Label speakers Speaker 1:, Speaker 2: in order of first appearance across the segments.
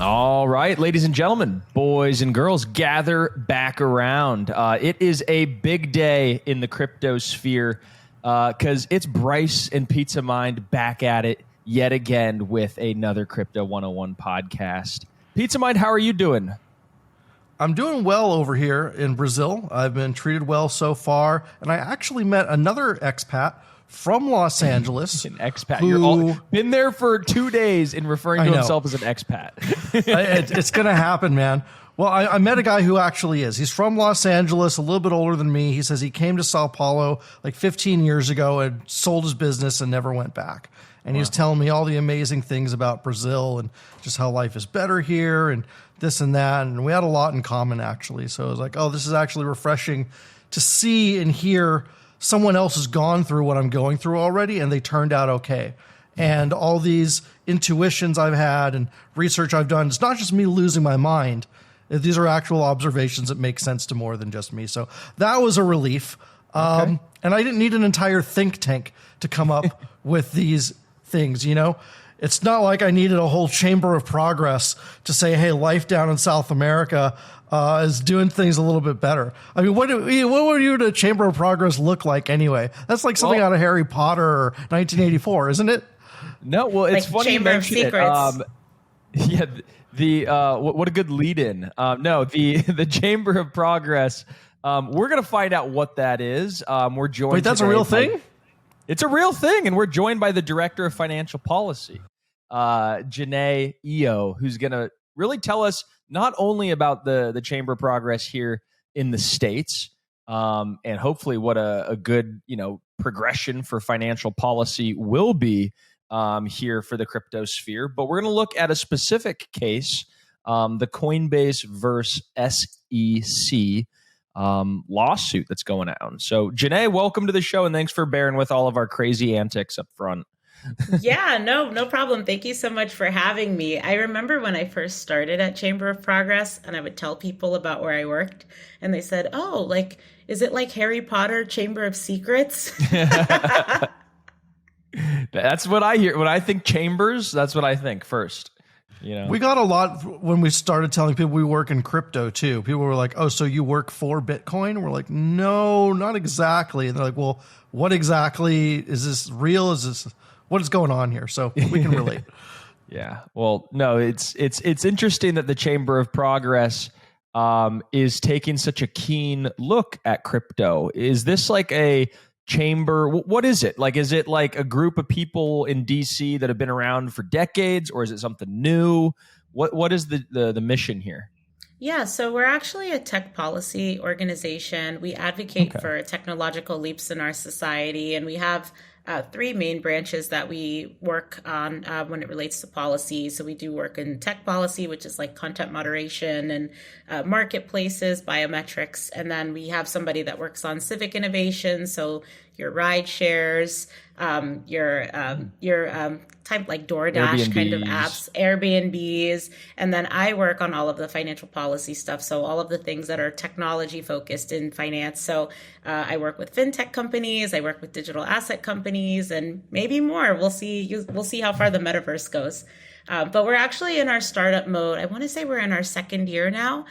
Speaker 1: All right, ladies and gentlemen, boys and girls, gather back around. It is a big day in the crypto sphere because it's Bryce and Pizza Mind back at it yet again with another Crypto 101 podcast. Pizza Mind, how are you doing?
Speaker 2: I'm doing well over here in Brazil. I've been treated well so far, and I actually met another expat from Los Angeles.
Speaker 1: An expat. You're been there for 2 days and referring to himself as an expat.
Speaker 2: It's going to happen, man. Well, I met a guy who actually is. He's from Los Angeles, a little bit older than me. He says he came to Sao Paulo like 15 years ago and sold his business and never went back. And he was telling me all the amazing things about Brazil and just how life is better here and this and that. And we had a lot in common, actually. So I was like, oh, this is actually refreshing to see and hear someone else has gone through what I'm going through already, and they turned out okay. And all these intuitions I've had and research I've done, it's not just me losing my mind. These are actual observations that make sense to more than just me. So that was a relief. And I didn't need an entire think tank to come up with these things, you know? It's not like I needed a whole chamber of progress to say, hey, life down in South America is doing things a little bit better. I mean, what would you the Chamber of Progress look like anyway? That's like something out of Harry Potter or 1984, isn't it?
Speaker 1: No, well, it's
Speaker 3: like
Speaker 1: funny you mention it. What a good lead in. The Chamber of Progress. We're going to find out what that is. We're joined.
Speaker 2: Wait, that's a real thing?
Speaker 1: It's a real thing, and we're joined by the Director of Financial Policy, Janay Eyo, who's going to really tell us not only about the Chamber of Progress here in the States, and hopefully what a good progression for financial policy will be here for the crypto sphere, but we're going to look at a specific case, the Coinbase versus SEC lawsuit that's going on. So, Janay, welcome to the show, and thanks for bearing with all of our crazy antics up front.
Speaker 3: Yeah, no problem. Thank you so much for having me. I remember when I first started at Chamber of Progress and I would tell people about where I worked and they said, oh, like, is it like Harry Potter Chamber of Secrets?
Speaker 1: That's what I hear. When I think chambers, that's what I think first.
Speaker 2: We got a lot when we started telling people we work in crypto too. People were like, oh, so you work for Bitcoin? We're like, no, not exactly. And they're like, well, what exactly is this real? Is this what is going on here? So we can relate.
Speaker 1: Yeah. Well, no, it's interesting that the Chamber of Progress is taking such a keen look at crypto. Is this like a chamber? What is it? Like, is it like a group of people in DC that have been around for decades, or is it something new? What is the mission here?
Speaker 3: Yeah, so we're actually a tech policy organization. We advocate for technological leaps in our society, and we have three main branches that we work on when it relates to policy. So we do work in tech policy, which is like content moderation and marketplaces, biometrics. And then we have somebody that works on civic innovation. So your ride shares, your type like DoorDash kind of apps, Airbnbs. And then I work on all of the financial policy stuff. So all of the things that are technology focused in finance. So I work with fintech companies, I work with digital asset companies, and maybe more. We'll see how far the metaverse goes. But we're actually in our startup mode. I want to say we're in our second year now.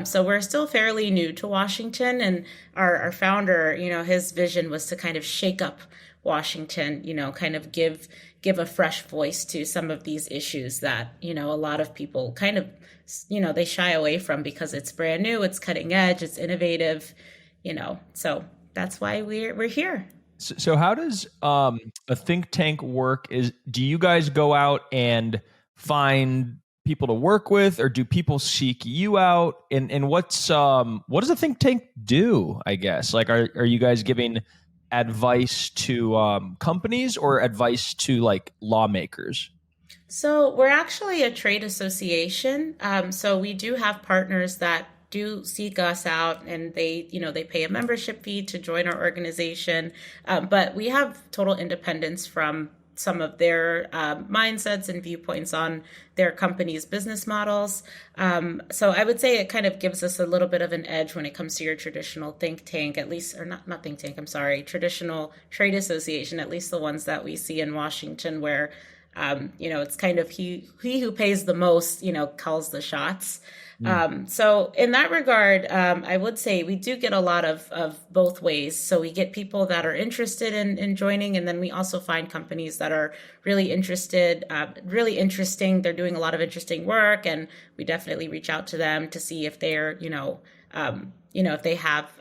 Speaker 3: So we're still fairly new to Washington. And our founder, his vision was to kind of shake up Washington, kind of give a fresh voice to some of these issues that, a lot of people kind of, they shy away from because it's brand new, it's cutting edge, it's innovative, so that's why we're here.
Speaker 1: So how does a think tank work? Do you guys go out and find people to work with, or do people seek you out? And what does a think tank do, I guess? Like, are you guys giving advice to companies or advice to like lawmakers?
Speaker 3: So we're actually a trade association. So we do have partners that do seek us out, and they pay a membership fee to join our organization. But we have total independence from some of their mindsets and viewpoints on their company's business models. So I would say it kind of gives us a little bit of an edge when it comes to your traditional think tank, at least, or not think tank, I'm sorry, traditional trade association, at least the ones that we see in Washington, where It's kind of he who pays the most, calls the shots. So in that regard, I would say we do get a lot of both ways. So we get people that are interested in joining, and then we also find companies that are really interested, really interesting. They're doing a lot of interesting work, and we definitely reach out to them to see if they're, if they have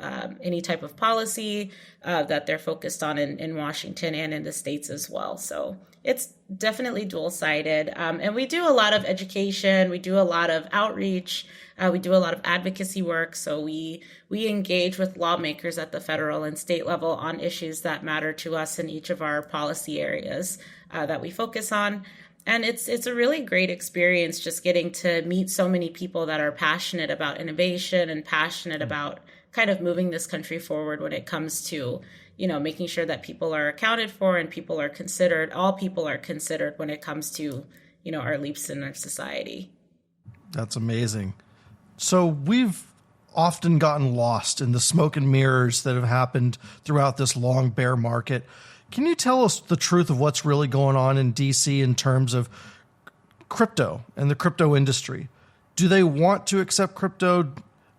Speaker 3: any type of policy that they're focused on in Washington and in the States as well. So it's definitely dual-sided. And we do a lot of education. We do a lot of outreach. We do a lot of advocacy work. So we engage with lawmakers at the federal and state level on issues that matter to us in each of our policy areas that we focus on. And it's a really great experience just getting to meet so many people that are passionate about innovation and passionate about kind of moving this country forward when it comes to, making sure that people are accounted for and people are considered, all people are considered when it comes to, our leaps in our society.
Speaker 2: That's amazing. So we've often gotten lost in the smoke and mirrors that have happened throughout this long bear market. Can you tell us the truth of what's really going on in DC in terms of crypto and the crypto industry? Do they want to accept crypto?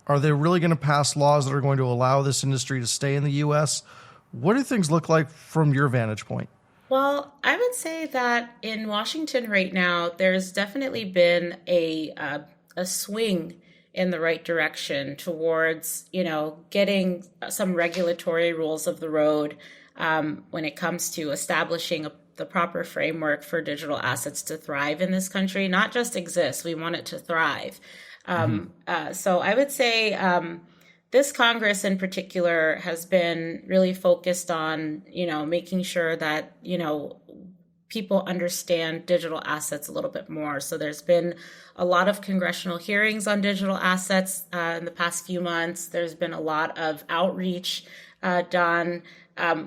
Speaker 2: Are they really going to pass laws that are going to allow this industry to stay in the U.S.? What do things look like from your vantage point?
Speaker 3: Well, I would say that in Washington right now, there's definitely been a swing in the right direction towards, getting some regulatory rules of the road when it comes to establishing the proper framework for digital assets to thrive in this country, not just exist. We want it to thrive. So I would say this Congress in particular has been really focused on, making sure that, people understand digital assets a little bit more. So there's been a lot of congressional hearings on digital assets in the past few months. There's been a lot of outreach done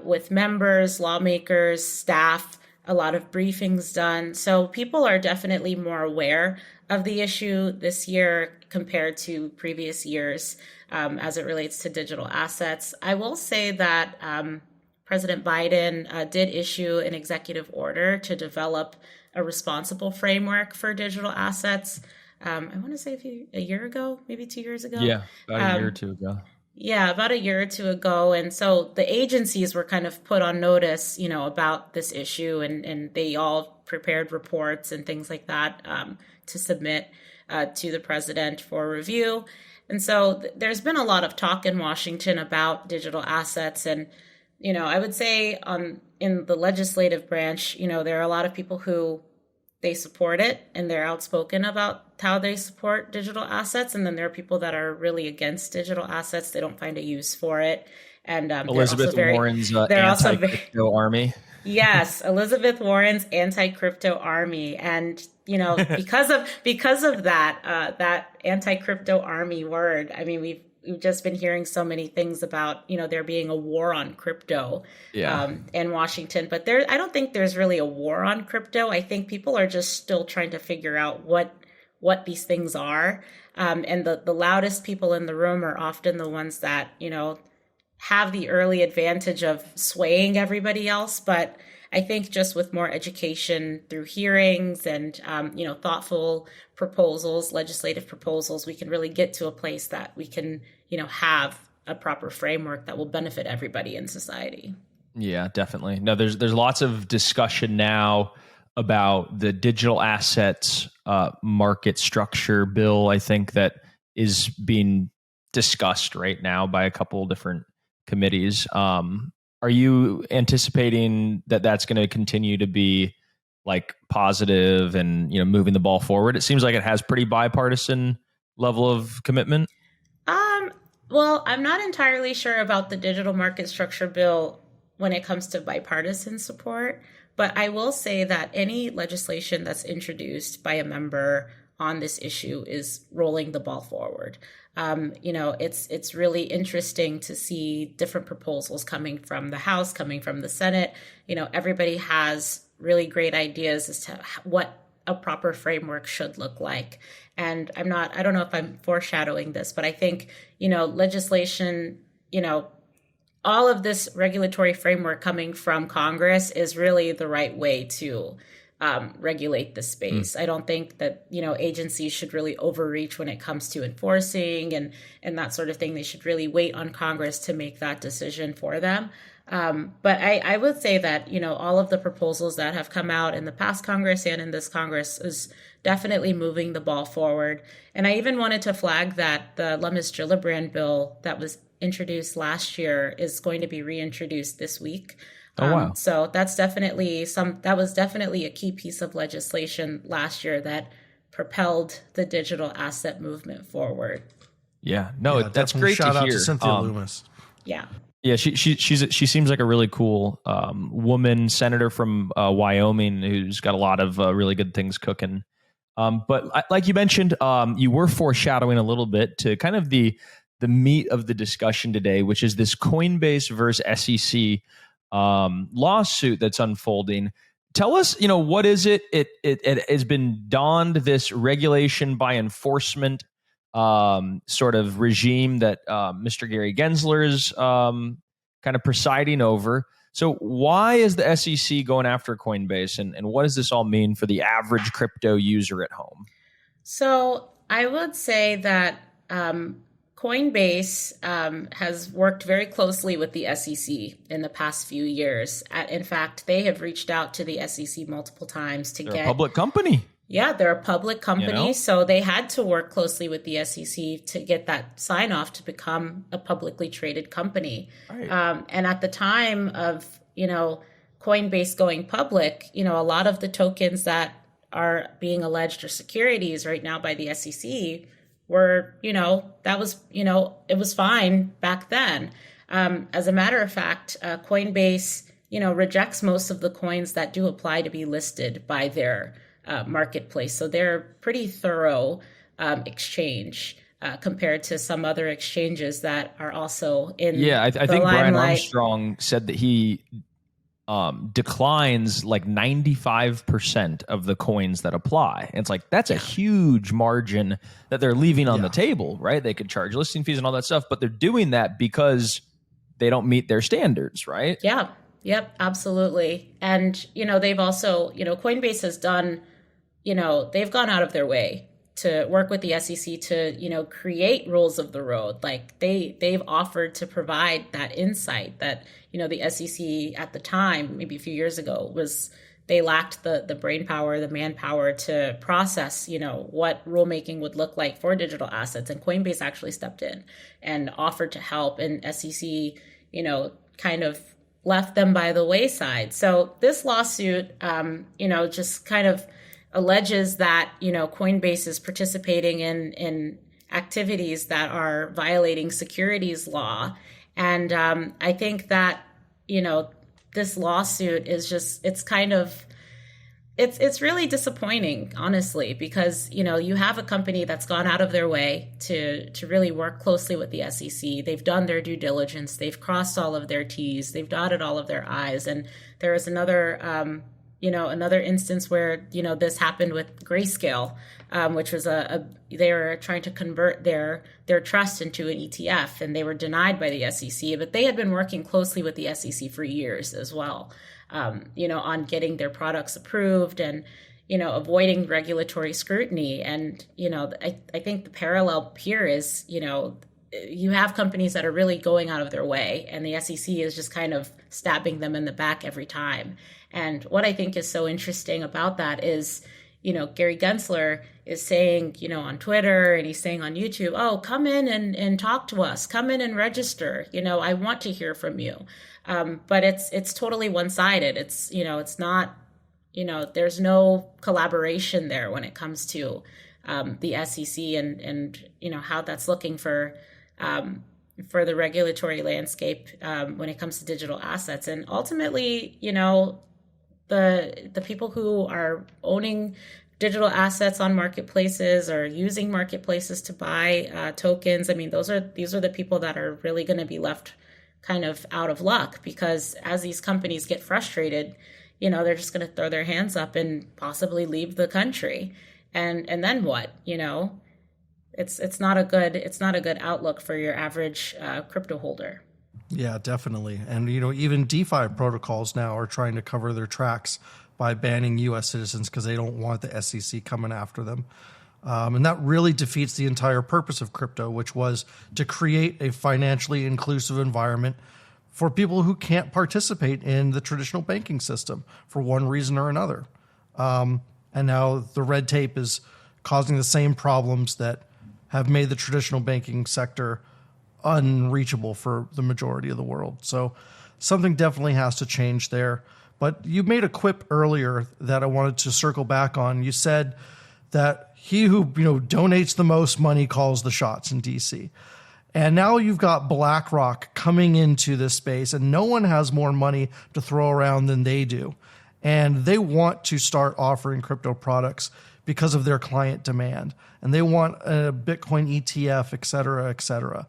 Speaker 3: with members, lawmakers, staff, a lot of briefings done. So people are definitely more aware of the issue this year compared to previous years as it relates to digital assets. I will say that President Biden did issue an executive order to develop a responsible framework for digital assets. I want to say a year ago, maybe 2 years ago.
Speaker 1: Yeah, about a year or two ago.
Speaker 3: Yeah, about a year or two ago. And so the agencies were kind of put on notice, about this issue, and they all prepared reports and things like that to submit to the president for review. And so there's been a lot of talk in Washington about digital assets. And, I would say in the legislative branch, there are a lot of people who they support it and they're outspoken about how they support digital assets. And then there are people that are really against digital assets. They don't find a use for it. And
Speaker 1: Elizabeth Warren's anti-crypto army.
Speaker 3: Yes, Elizabeth Warren's anti-crypto army. And, because of that, that anti-crypto army word, I mean, we've just been hearing so many things about, there being a war on crypto in Washington. But I don't think there's really a war on crypto. I think people are just still trying to figure out what these things are. And the loudest people in the room are often the ones that, have the early advantage of swaying everybody else. But I think just with more education through hearings and, thoughtful proposals, legislative proposals, we can really get to a place that we can, have a proper framework that will benefit everybody in society.
Speaker 1: Yeah, definitely. No, there's lots of discussion now about the digital assets market structure bill, I think, that is being discussed right now by a couple different committees. Are you anticipating that that's going to continue to be like positive and, moving the ball forward? It seems like it has pretty bipartisan level of commitment.
Speaker 3: Well, I'm not entirely sure about the digital market structure bill when it comes to bipartisan support, but I will say that any legislation that's introduced by a member on this issue is rolling the ball forward. It's really interesting to see different proposals coming from the House, coming from the Senate. Everybody has really great ideas as to what a proper framework should look like. And I don't know if I'm foreshadowing this, but I think, legislation, all of this regulatory framework coming from Congress is really the right way to regulate the space. I don't think that, agencies should really overreach when it comes to enforcing and that sort of thing. They should really wait on Congress to make that decision for them. But I would say that, all of the proposals that have come out in the past Congress and in this Congress is definitely moving the ball forward. And I even wanted to flag that the Lummis-Gillibrand bill that was introduced last year is going to be reintroduced this week.
Speaker 1: Oh, wow.
Speaker 3: So that was definitely a key piece of legislation last year that propelled the digital asset movement forward.
Speaker 1: Yeah, no, that's great to hear.
Speaker 2: Shout out to Cynthia Loomis.
Speaker 3: Yeah.
Speaker 1: Yeah, she seems like a really cool woman senator from Wyoming who's got a lot of really good things cooking. But like you mentioned, you were foreshadowing a little bit to kind of the meat of the discussion today, which is this Coinbase versus SEC lawsuit that's unfolding. Tell us, what is it? It has been donned this regulation by enforcement sort of regime that Mr. Gary Gensler is kind of presiding over. So why is the SEC going after Coinbase, and what does this all mean for the average crypto user at home?
Speaker 3: So I would say that Coinbase has worked very closely with the SEC in the past few years. In fact, they have reached out to the SEC multiple times to get
Speaker 1: a public company.
Speaker 3: Yeah, they're a public company, so they had to work closely with the SEC to get that sign off to become a publicly traded company.
Speaker 1: Right.
Speaker 3: And at the time of, Coinbase going public, a lot of the tokens that are being alleged are securities right now by the SEC were, that was, it was fine back then. As a matter of fact, Coinbase, rejects most of the coins that do apply to be listed by their marketplace. So they're pretty thorough exchange compared to some other exchanges that are also in
Speaker 1: I think Brian
Speaker 3: limelight.
Speaker 1: Armstrong said that he declines like 95% of the coins that apply. And it's like, that's a huge margin that they're leaving on the table, right? They could charge listing fees and all that stuff, but they're doing that because they don't meet their standards, right?
Speaker 3: Yeah. Yep, absolutely. And, they've also, Coinbase has done, they've gone out of their way to work with the SEC to, create rules of the road. Like they've offered to provide that insight that, the SEC at the time, maybe a few years ago, they lacked the brain power, the manpower to process, what rulemaking would look like for digital assets. And Coinbase actually stepped in and offered to help, and SEC, kind of left them by the wayside. So this lawsuit, just kind of alleges that, Coinbase is participating in activities that are violating securities law. And I think that, this lawsuit is just, it's really disappointing, honestly, because, you have a company that's gone out of their way to really work closely with the SEC. They've done their due diligence. They've crossed all of their T's. They've dotted all of their I's. And there is another, another instance where, this happened with Grayscale, which was they were trying to convert their trust into an ETF, and they were denied by the SEC, but they had been working closely with the SEC for years as well, on getting their products approved and, avoiding regulatory scrutiny. And, I think the parallel here is, you have companies that are really going out of their way, and the SEC is just kind of stabbing them in the back every time. And what I think is so interesting about that is, Gary Gensler is saying, on Twitter, and he's saying on YouTube, oh, come in and talk to us, come in and register. I want to hear from you. But it's totally one-sided. It's, it's not, there's no collaboration there when it comes to the SEC and how that's looking for the regulatory landscape when it comes to digital assets. And ultimately, the people who are owning digital assets on marketplaces or using marketplaces to buy tokens, I mean, these are the people that are really going to be left kind of out of luck, because as these companies get frustrated, they're just going to throw their hands up and possibly leave the country. And then what? It's not a good outlook for your average crypto holder.
Speaker 2: Yeah, definitely. And, even DeFi protocols now are trying to cover their tracks by banning U.S. citizens because they don't want the SEC coming after them. And that really defeats the entire purpose of crypto, which was to create a financially inclusive environment for people who can't participate in the traditional banking system for one reason or another. And now the red tape is causing the same problems that have made the traditional banking sector unreachable for the majority of the world. So something definitely has to change there. But you made a quip earlier that I wanted to circle back on. You said that he who donates the most money calls the shots in DC. And now you've got BlackRock coming into this space, and no one has more money to throw around than they do. And they want to start offering crypto products because of their client demand. And they want a Bitcoin ETF, et cetera, et cetera.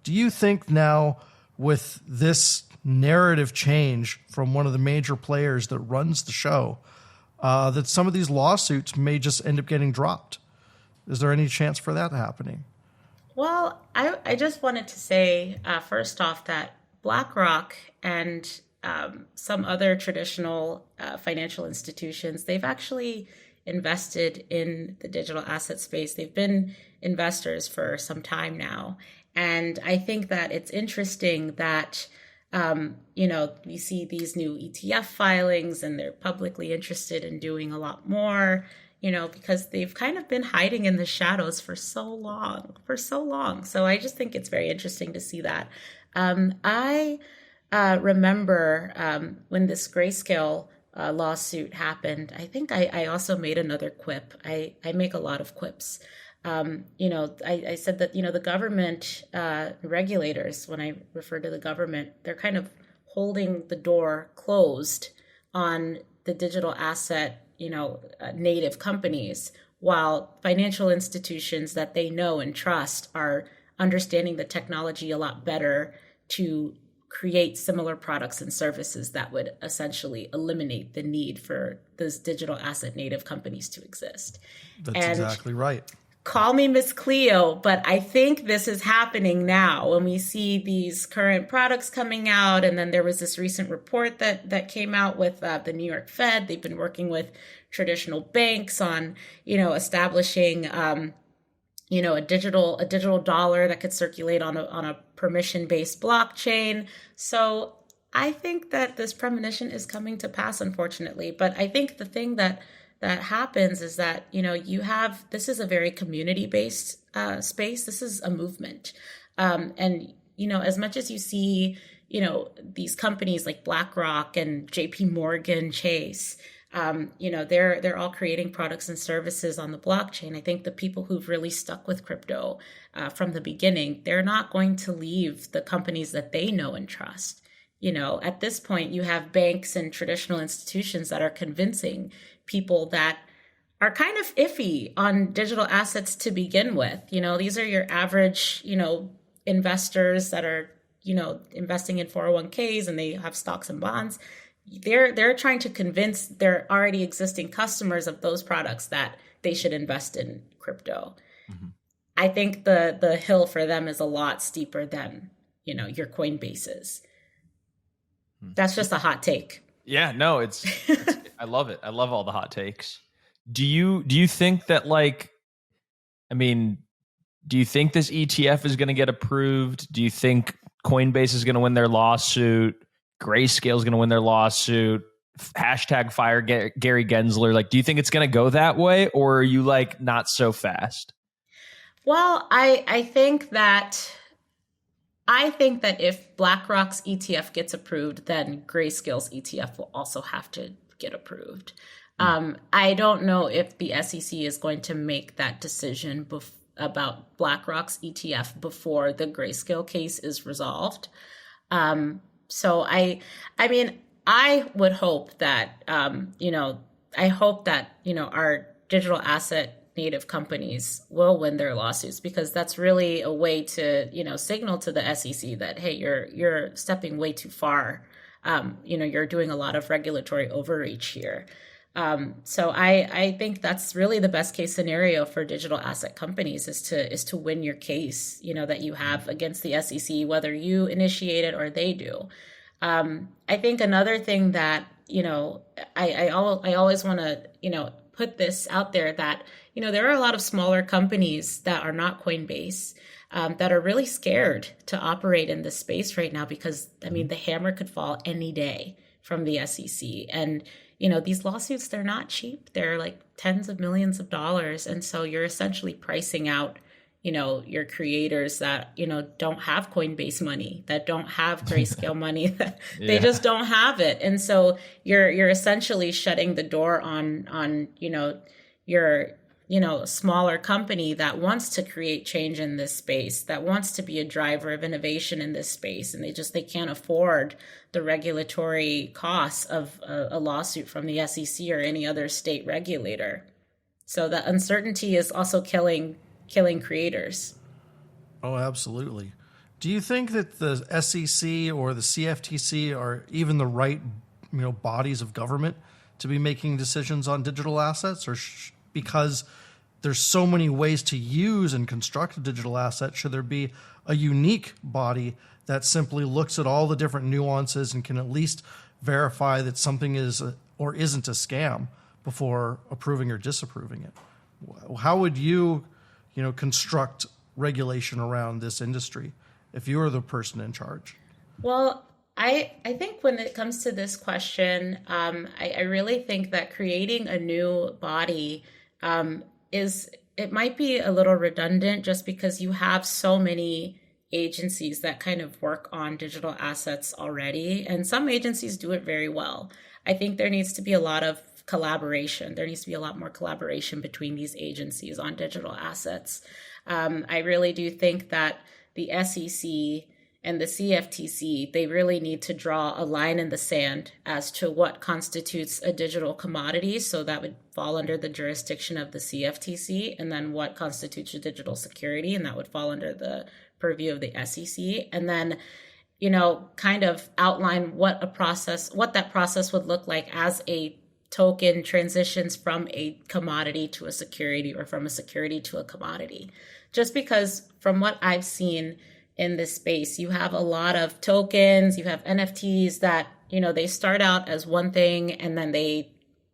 Speaker 2: Do you think now with this narrative change from one of the major players that runs the show, that some of these lawsuits may just end up getting dropped? Is there any chance for that happening?
Speaker 3: Well, I just wanted to say, first off, that BlackRock and some other traditional financial institutions, they've actually invested in the digital asset space. They've been investors for some time now. And I think that it's interesting that, we see these new ETF filings and they're publicly interested in doing a lot more, because they've kind of been hiding in the shadows for so long. So I just think it's very interesting to see that. I remember when this Grayscale lawsuit happened, I think I also made another quip. I make a lot of quips. I said that, the government regulators, when I refer to the government, they're kind of holding the door closed on the digital asset, native companies, while financial institutions that they know and trust are understanding the technology a lot better to create similar products and services that would essentially eliminate the need for those digital asset native companies to exist.
Speaker 2: That's exactly right.
Speaker 3: Call me Miss Cleo, but I think this is happening now when we see these current products coming out. And then there was this recent report that came out with the New York Fed. They've been working with traditional banks on, establishing, a digital dollar that could circulate on a permission-based blockchain. So I think that this premonition is coming to pass, unfortunately. But I think the thing that happens is that, this is a very community-based space. This is a movement. And as much as you see, these companies like BlackRock and JP Morgan Chase, they're all creating products and services on the blockchain. I think the people who've really stuck with crypto from the beginning, they're not going to leave the companies that they know and trust. At this point, you have banks and traditional institutions that are convincing people that are kind of iffy on digital assets to begin with. These are your average, investors that are, investing in 401ks and they have stocks and bonds. They're trying to convince their already existing customers of those products that they should invest in crypto. Mm-hmm. I think the hill for them is a lot steeper than, your Coinbases. That's just a hot take.
Speaker 1: Yeah, no, it's I love it. I love all the hot takes. Do you think that do you think this ETF is going to get approved? Do you think Coinbase is going to win their lawsuit? Grayscale is going to win their lawsuit? Hashtag fire Gary Gensler. Do you think it's going to go that way, or are you not so fast?
Speaker 3: Well, I think that if BlackRock's ETF gets approved, then Grayscale's ETF will also have to get approved. I don't know if the SEC is going to make that decision about BlackRock's ETF before the Grayscale case is resolved. So I would hope that, our digital asset native companies will win their lawsuits, because that's really a way to, signal to the SEC that, hey, you're stepping way too far. You're doing a lot of regulatory overreach here. So I think that's really the best case scenario for digital asset companies is to win your case, that you have against the SEC, whether you initiate it or they do. I think another thing that, I always want to, put this out there that, there are a lot of smaller companies that are not Coinbase that are really scared to operate in this space right now because, the hammer could fall any day from the SEC. And, these lawsuits, they're not cheap. They're like tens of millions of dollars. And so you're essentially pricing out your creators that, don't have Coinbase money, that don't have Grayscale money, that they just don't have it. And so you're essentially shutting the door on, your, smaller company that wants to create change in this space, that wants to be a driver of innovation in this space. And they can't afford the regulatory costs of a lawsuit from the SEC or any other state regulator. So the uncertainty is also killing creators.
Speaker 2: Oh, absolutely. Do you think that the SEC or the CFTC are even the right, bodies of government to be making decisions on digital assets, or because there's so many ways to use and construct a digital asset, should there be a unique body that simply looks at all the different nuances and can at least verify that something is or isn't a scam before approving or disapproving it? How would you construct regulation around this industry if you were the person in charge?
Speaker 3: Well, I think when it comes to this question, I really think that creating a new body it might be a little redundant just because you have so many agencies that kind of work on digital assets already. And some agencies do it very well. I think there needs to be a lot of collaboration. There needs to be a lot more collaboration between these agencies on digital assets. I really do think that the SEC and the CFTC, they really need to draw a line in the sand as to what constitutes a digital commodity. So that would fall under the jurisdiction of the CFTC, and then what constitutes a digital security, and that would fall under the purview of the SEC. And then, kind of outline what that process would look like as a token transitions from a commodity to a security, or from a security to a commodity. Just because from what I've seen in this space, you have a lot of tokens, you have NFTs that, they start out as one thing and then they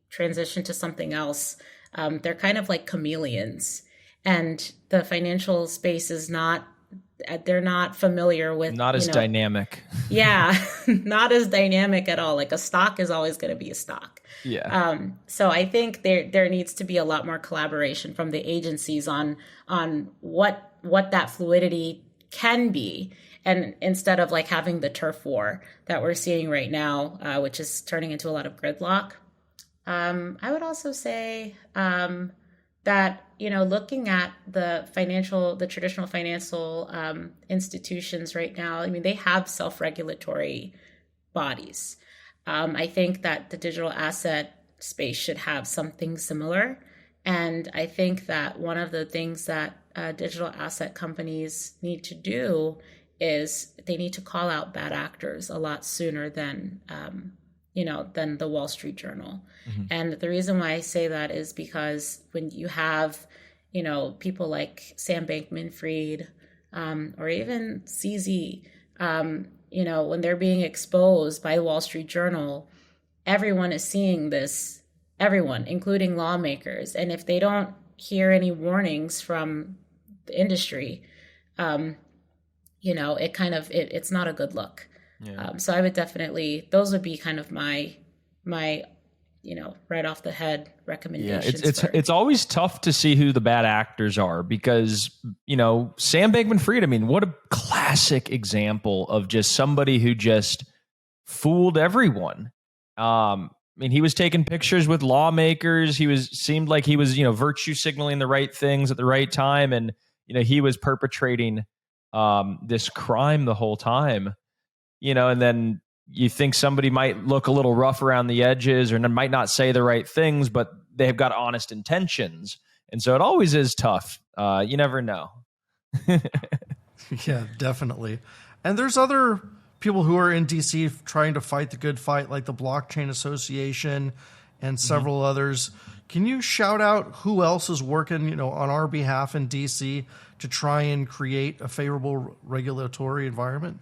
Speaker 3: transition to something else. They're kind of like chameleons, and the financial space is they're not familiar with,
Speaker 1: not as dynamic.
Speaker 3: Yeah, not as dynamic at all. Like a stock is always going to be a stock.
Speaker 1: Yeah.
Speaker 3: So I think there needs to be a lot more collaboration from the agencies on what that fluidity can be, and instead of like having the turf war that we're seeing right now, which is turning into a lot of gridlock. I would also say that, looking at the traditional financial institutions right now, they have self-regulatory bodies. I think that the digital asset space should have something similar. And I think that one of the things that digital asset companies need to do is they need to call out bad actors a lot sooner than the Wall Street Journal. Mm-hmm. And the reason why I say that is because when you have, people like Sam Bankman-Fried or even CZ, when they're being exposed by the Wall Street Journal, everyone is seeing this, everyone, including lawmakers. And if they don't hear any warnings from the industry, it's not a good look. Yeah. So I would definitely, those would be kind of my right off the head recommendations.
Speaker 1: Yeah, it's always tough to see who the bad actors are because, Sam Bankman-Fried, what a classic example of just somebody who just fooled everyone. He was taking pictures with lawmakers. Seemed like he was, virtue signaling the right things at the right time. And, he was perpetrating this crime the whole time, and then you think somebody might look a little rough around the edges or might not say the right things, but they've got honest intentions. And so it always is tough. You never know.
Speaker 2: Yeah, definitely. And there's other people who are in DC trying to fight the good fight, like the Blockchain Association and several others. Can you shout out who else is working, on our behalf in DC to try and create a favorable regulatory environment?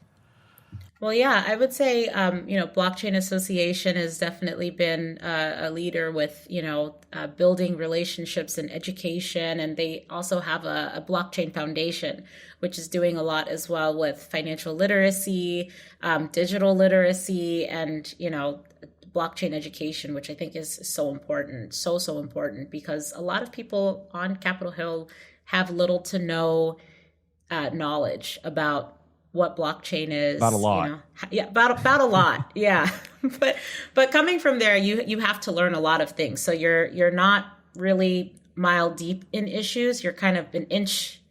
Speaker 3: Well, yeah, I would say, Blockchain Association has definitely been a leader with, building relationships and education. And they also have a blockchain foundation, which is doing a lot as well with financial literacy, digital literacy, and, blockchain education, which I think is so important, so important, because a lot of people on Capitol Hill have little to no knowledge about what blockchain is.
Speaker 1: About a lot.
Speaker 3: Yeah, about a lot. Yeah. but coming from there, you have to learn a lot of things. So you're not really mile deep in issues. You're kind of an inch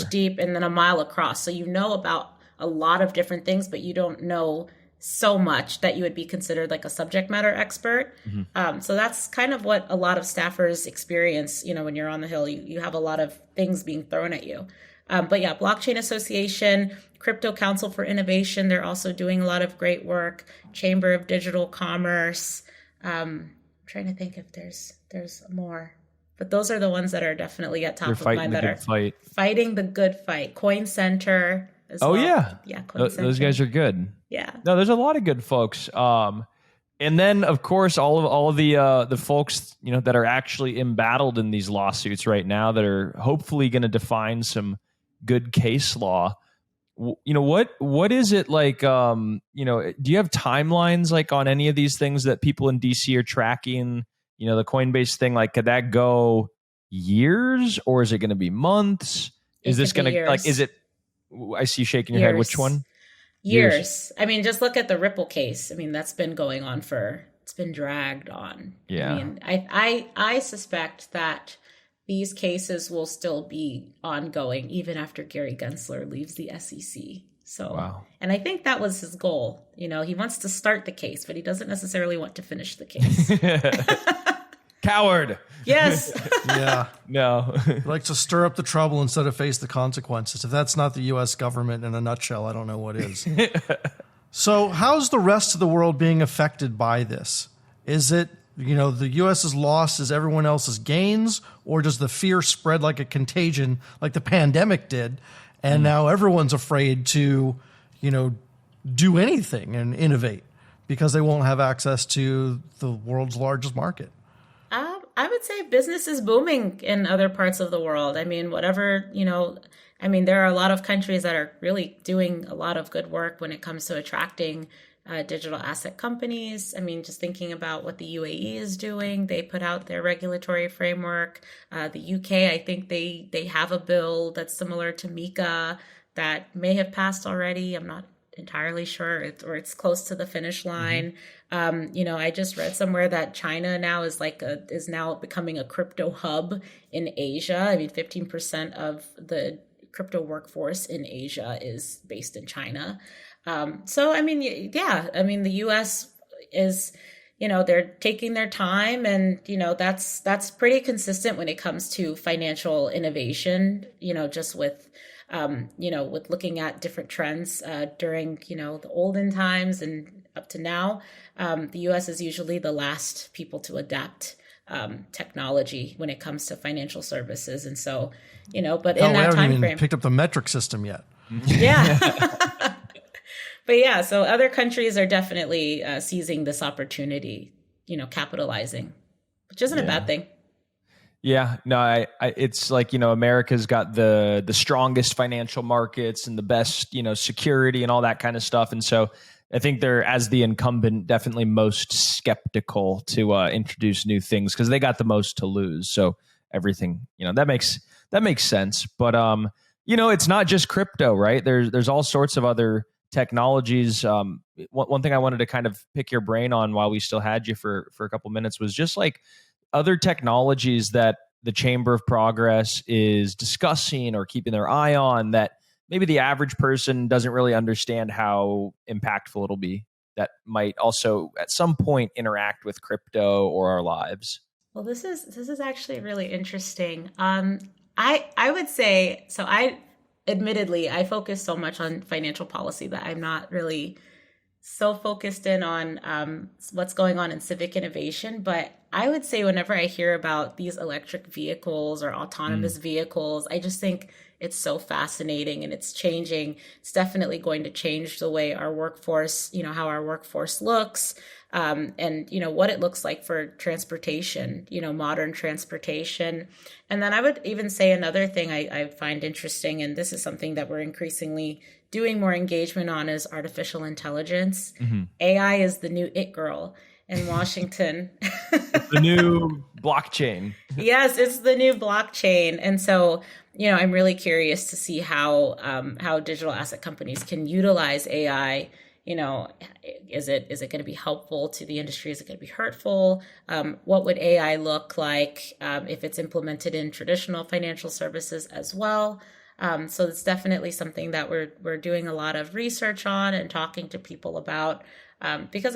Speaker 3: deep and then a mile across. So you know about a lot of different things, but you don't know so much that you would be considered like a subject matter expert. Mm-hmm. So that's kind of what a lot of staffers experience. When you're on the Hill, you have a lot of things being thrown at you. But yeah, Blockchain Association, Crypto Council for Innovation, they're also doing a lot of great work. Chamber of Digital Commerce. I'm trying to think if there's more. But those are the ones that are definitely at top of mind that are fighting the good fight. Coin Center as well.
Speaker 1: Yeah. Coin Center. Those guys are good.
Speaker 3: Yeah.
Speaker 1: No, there's a lot of good folks. And then, of course, all of the folks that are actually embattled in these lawsuits right now that are hopefully going to define some good case law. What is it like? Do you have timelines like on any of these things that people in DC are tracking? The Coinbase thing, like, could that go years or is it going to be months? Is this going to like? Is it? I see you shaking your head. Which one?
Speaker 3: Years. I mean, just look at the Ripple case. I mean, that's been going on it's been dragged on.
Speaker 1: Yeah.
Speaker 3: I mean, I suspect that these cases will still be ongoing even after Gary Gensler leaves the SEC. So,
Speaker 1: wow.
Speaker 3: And I think that was his goal. He wants to start the case, but he doesn't necessarily want to finish the case.
Speaker 1: Coward.
Speaker 3: Yes.
Speaker 2: Yeah.
Speaker 1: No.
Speaker 2: He likes to stir up the trouble instead of face the consequences. If that's not the U.S. government in a nutshell, I don't know what is. So how's the rest of the world being affected by this? Is it, the U.S.'s loss is everyone else's gains, or does the fear spread like a contagion like the pandemic did? And now everyone's afraid to, do anything and innovate because they won't have access to the world's largest market.
Speaker 3: I would say business is booming in other parts of the world. I mean, there are a lot of countries that are really doing a lot of good work when it comes to attracting digital asset companies. I mean, just thinking about what the UAE is doing, they put out their regulatory framework. The UK, I think they have a bill that's similar to MiCA that may have passed already. I'm not entirely sure, it's close to the finish line. Mm-hmm. I just read somewhere that China now is now becoming a crypto hub in Asia. I mean, 15% of the crypto workforce in Asia is based in China. So, I mean, yeah, I mean, the U.S. is, they're taking their time, and, that's pretty consistent when it comes to financial innovation, just with looking at different trends during, the olden times and up to now. The U.S. is usually the last people to adapt technology when it comes to financial services. And so, but in that time frame,
Speaker 2: even picked up the metric system yet.
Speaker 3: Yeah. But yeah, so other countries are definitely seizing this opportunity, capitalizing, which isn't a bad thing.
Speaker 1: Yeah, no, it's like, America's got the strongest financial markets and the best, security and all that kind of stuff. And so I think they're, as the incumbent, definitely most skeptical to introduce new things because they got the most to lose. So everything, that makes sense. But, it's not just crypto, right? There's all sorts of other technologies. One thing I wanted to kind of pick your brain on while we still had you for a couple minutes was just like other technologies that the Chamber of Progress is discussing or keeping their eye on that maybe the average person doesn't really understand how impactful it'll be, that might also at some point interact with crypto or our lives.
Speaker 3: Well, this is actually really interesting. I would say, admittedly, I focus so much on financial policy that I'm not really so focused in on what's going on in civic innovation, but I would say whenever I hear about these electric vehicles or autonomous vehicles, I just think it's so fascinating and it's changing. It's definitely going to change the way our workforce, how our workforce looks, and what it looks like for transportation, modern transportation. And then I would even say another thing I find interesting, and this is something that we're increasingly doing more engagement on, is artificial intelligence. AI is the new it girl in Washington.
Speaker 1: The new blockchain.
Speaker 3: Yes, it's the new blockchain. And so, I'm really curious to see how digital asset companies can utilize AI. Is it going to be helpful to the industry? Is it going to be hurtful? What would AI look like if it's implemented in traditional financial services as well? So it's definitely something that we're doing a lot of research on and talking to people about. Because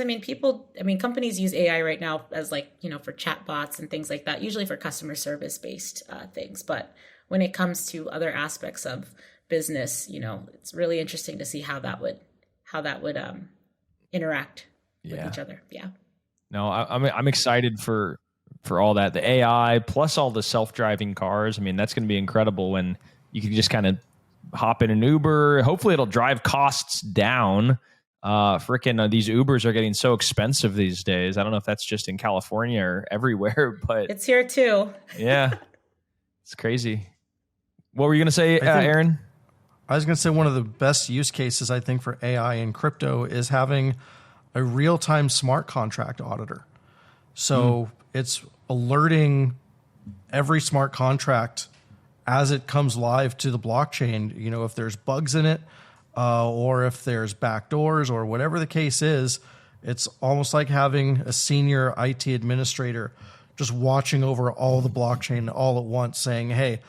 Speaker 3: companies use AI right now as for chatbots and things like that, usually for customer service based things. But when it comes to other aspects of business, it's really interesting to see how that would interact with each other. Yeah.
Speaker 1: No, I'm excited for all that. The AI plus all the self-driving cars. That's going to be incredible when you can just kind of hop in an Uber. Hopefully it'll drive costs down. These Ubers are getting so expensive these days. I don't know if that's just in California or everywhere, but
Speaker 3: it's here too.
Speaker 1: Yeah. It's crazy. What were you going to say, Aaron?
Speaker 2: I was going to say one of the best use cases, I think, for AI in crypto is having a real-time smart contract auditor. So it's alerting every smart contract as it comes live to the blockchain, if there's bugs in it, or if there's backdoors or whatever the case is. It's almost like having a senior IT administrator just watching over all the blockchain all at once, saying, hey,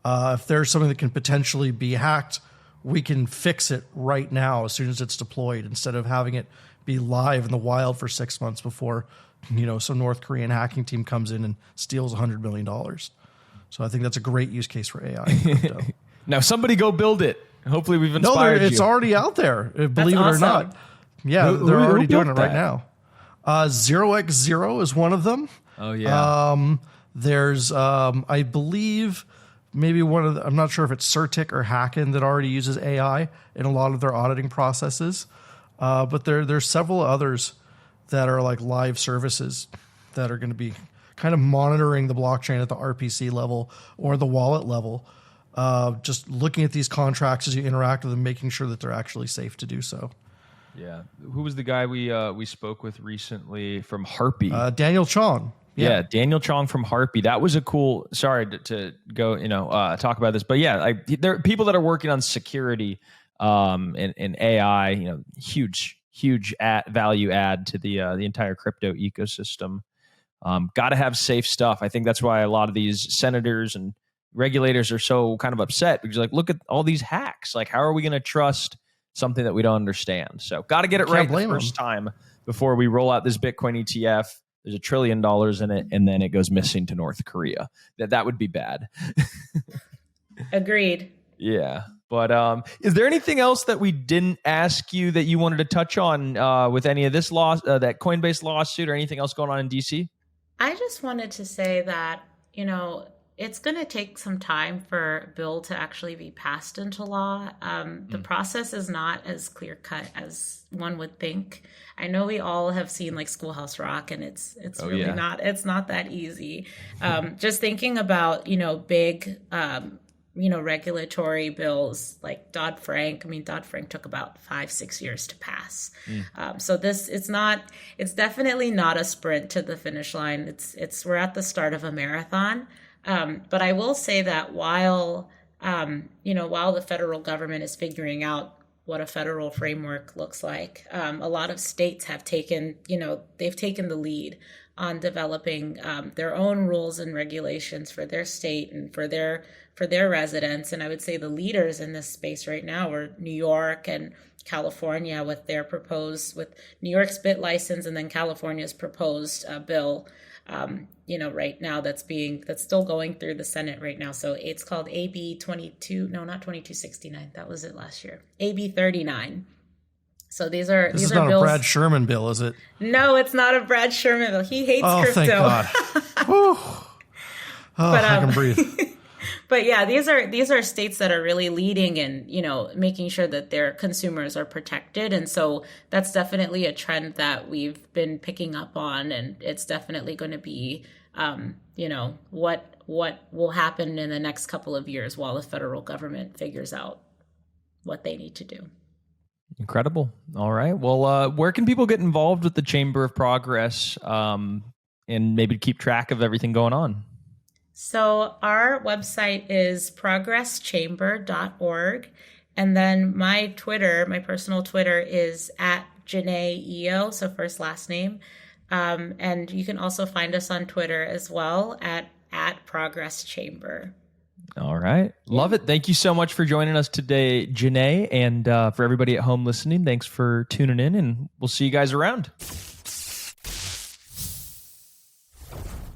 Speaker 2: if there's something that can potentially be hacked, we can fix it right now as soon as it's deployed, instead of having it be live in the wild for 6 months before, some North Korean hacking team comes in and steals $100 million. So I think that's a great use case for AI in crypto.
Speaker 1: Now somebody go build it. Hopefully we've inspired
Speaker 2: you. It's already out there, believe it or not. Yeah, they're already doing it right now. 0x0 is one of them.
Speaker 1: Oh, yeah.
Speaker 2: There's, I believe, maybe I'm not sure if it's Certic or Hacken that already uses AI in a lot of their auditing processes. But there's several others that are like live services that are going to be kind of monitoring the blockchain at the RPC level or the wallet level. Just looking at these contracts as you interact with them, making sure that they're actually safe to do so.
Speaker 1: Yeah. Who was the guy we spoke with recently from Harpy?
Speaker 2: Daniel Chong.
Speaker 1: Yeah, Daniel Chong from Harpy. That was a cool. Sorry to go, talk about this, but yeah, there are people that are working on security, and AI. Huge value add to the entire crypto ecosystem. Got to have safe stuff. I think that's why a lot of these senators and regulators are so kind of upset, because look at all these hacks. How are we going to trust something that we don't understand? So got to get it right the first time before we roll out this Bitcoin ETF. There's $1 trillion in it, and then it goes missing to North Korea. That would be bad.
Speaker 3: Agreed.
Speaker 1: Yeah. But is there anything else that we didn't ask you that you wanted to touch on with any of this that Coinbase lawsuit, or anything else going on in DC?
Speaker 3: I just wanted to say that, it's going to take some time for a bill to actually be passed into law. The process is not as clear cut as one would think. I know we all have seen Schoolhouse Rock, and it's not that easy. Just thinking about, big, regulatory bills like Dodd-Frank. Dodd-Frank took about 5-6 years to pass. So it's definitely not a sprint to the finish line. We're at the start of a marathon. But I will say that while the federal government is figuring out what a federal framework looks like, a lot of states have taken the lead on developing their own rules and regulations for their state and for their residents. And I would say the leaders in this space right now are New York and California with New York's BIT license, and then California's proposed bill. Right now that's still going through the Senate right now. So it's called AB 22, no, not 2269. That was it last year. AB 39. So these are
Speaker 2: This is
Speaker 3: are
Speaker 2: not
Speaker 3: bills.
Speaker 2: a Brad Sherman bill, is it?
Speaker 3: No, it's not a Brad Sherman bill. He hates
Speaker 2: Oh,
Speaker 3: crypto.
Speaker 2: thank God. Whew. Oh, I can breathe.
Speaker 3: But yeah, these are states that are really leading and, making sure that their consumers are protected. And so that's definitely a trend that we've been picking up on. And it's definitely going to be, what will happen in the next couple of years while the federal government figures out what they need to do.
Speaker 1: Incredible. All right. Well, where can people get involved with the Chamber of Progress and maybe keep track of everything going on?
Speaker 3: So our website is progresschamber.org. And then my personal Twitter is at Janay Eyo, so first last name. And you can also find us on Twitter as well at Progress Chamber.
Speaker 1: All right. Love it. Thank you so much for joining us today, Janay. And for everybody at home listening, thanks for tuning in, and we'll see you guys around.